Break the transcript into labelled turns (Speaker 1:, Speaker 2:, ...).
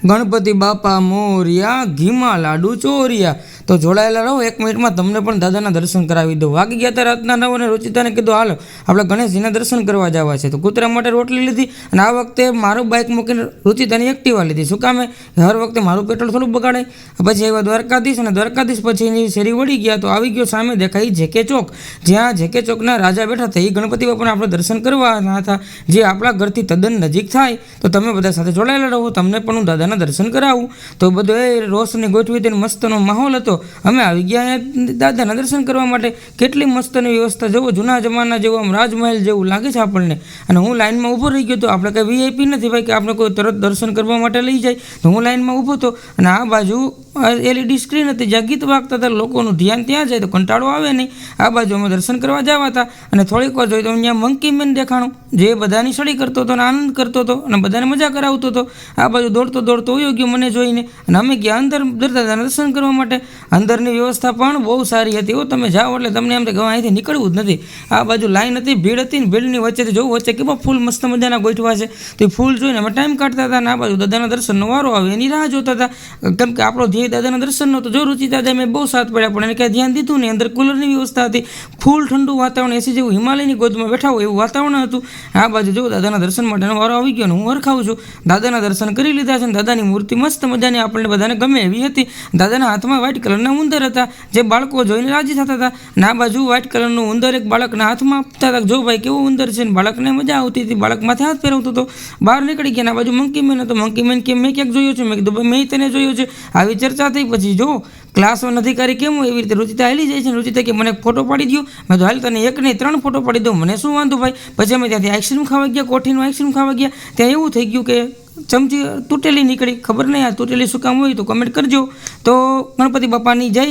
Speaker 1: ગણપતિ બાપા મોરિયા, ઘીમાં લાડુ ચોરિયા। તો જોડાયેલા રહો, 1 મિનિટમાં તમને પણ દાદાના દર્શન કરાવી દો। વાગી ગયા હતા રાતના 9 અને રુચિતાને કીધું હાલો આપણે ગણેશજીના દર્શન કરવા જવા છે। તો કૂતરા માટે રોટલી લીધી અને આ વખતે મારું બાઇક મૂકીને રુચિતાની એક્ટિવા લીધી। શું કામે? હર વખતે મારું પેટ્રોલ થોડું બગાડે। પછી આવ્યા દ્વારકાધીશ અને દ્વારકાધીશ પછી એની શેરી વળી ગયા તો આવી ગયો સામે દેખાઈ જેકે ચોક, જ્યાં જેકે ચોકના રાજા બેઠા હતા। એ ગણપતિ બાપાના આપણે દર્શન કરવાના હતા, જે આપણા ઘરથી તદ્દન નજીક થાય। તો તમે બધા સાથે જોડાયેલા રહો, તમને પણ હું દાદાના દર્શન કરાવું। તો બધો એ રોશની ગોઠવી તેને મસ્તનો માહોલ હતો। અમે આવી ગયા દાદાના દર્શન કરવા માટે। કેટલી મસ્તની વ્યવસ્થા જુઓ, જૂના જમાના જેવું, આમ રાજમહેલ જેવું લાગે છે આપણને। અને હું લાઇનમાં ઊભો રહી ગયો તો, આપણે કંઈ વીઆઈપી નથી ભાઈ કે આપણે કોઈ તરત દર્શન કરવા માટે લઈ જાય। તો હું લાઇનમાં ઊભો હતો અને આ બાજુ LED સ્ક્રીન હતી જ્યાં ગીત વાગતા હતા, લોકોનું ધ્યાન ત્યાં જાય તો કંટાળો આવે નહીં। આ બાજુ અમે દર્શન કરવા જવા હતા અને થોડીક વાર જોઈ તો અહીંયા મંકી મેન દેખાણું, જે બધાની સળી કરતો હતો અને આનંદ કરતો હતો અને બધાને મજા કરાવતો હતો। આ બાજુ દોડતો દોડતો વયો ગયો મને જોઈને અને અમે ગયા અંદર દાદાના દર્શન કરવા માટે। અંદરની વ્યવસ્થા પણ બહુ સારી હતી। એવું તમે જાઓ એટલે તમને એમ કે અહીંથી નીકળવું જ નથી। આ બાજુ લાઈન હતી, ભીડ હતી ને ભીડની વચ્ચેથી જોવું વચ્ચે કેવા ફૂલ મસ્ત મજાના ગોઠવા છે, તો એ ફૂલ જોઈને અમે ટાઈમ કાઢતા હતા અને આ બાજુ દાદાના દર્શનનો વારો આવે એની રાહ જોતા હતા। કેમ કે આપણો ધ્યેય દાદાના દર્શનનો તો જો રુચિ દાદા મેં બહુ સાથ પડ્યા પણ એને કાંઈ ધ્યાન દીધું નહીં। અંદર કુલરની વ્યવસ્થા હતી, ફૂલ ઠંડુ વાતાવરણ, એસી જેવું હિમાલયની ગોદમાં બેઠા હોય એવું વાતાવરણ હતું। આ બાજુ જો દાદાના દર્શન માટેનો વારો આવી ગયો ને હું હરખાવું છું। દાદાના દર્શન કરી લીધા છે અને દાદાની મૂર્તિ મસ્ત મજાની આપણને બધાને ગમે એવી હતી। દાદાના હાથમાં વ્હાઇટ કલરના ઉંદર હતા, જે બાળકો જોઈને રાજી થતા હતા। અને આ બાજુ વ્હાઇટ કલરનું ઉંદર એક બાળકના હાથમાં આપતા હતા, જો ભાઈ કેવો ઉંદર છે ને બાળકને મજા આવતી હતી, બાળક માથે હાથ ફેરવતો હતો। બહાર નીકળી ગયા, આ બાજુ મંકી મેન હતો। મંકી મેન કે મેં ક્યાંક જોયો છે? મેં કીધું મેં તને જોયો છે। આવી ચર્ચા થઈ પછી જો ક્લાસ 1 અધિકારી કેમ હોય એવી રીતે રુચિતા હાલી જાય છે। રુચિતા કે મને એક ફોટો પાડી દો। મેં તો હાલ તને 1 નહીં 3 ફોટો પાડી દો, મને શું વાંધો ભાઈ। પછી અમે ત્યાંથી આઈસ્ક્રીમ ખાવા ગયા, કોઠીનું આઈસ્ક્રીમ ખાવા ગયા। ત્યાં એવું થઈ ગયું કે ચમચી તૂટેલી નીકળી, ખબર નહીં આ તૂટેલી શું કામ હોય તો કમેન્ટ કરજો। તો ગણપતિ બાપાની જય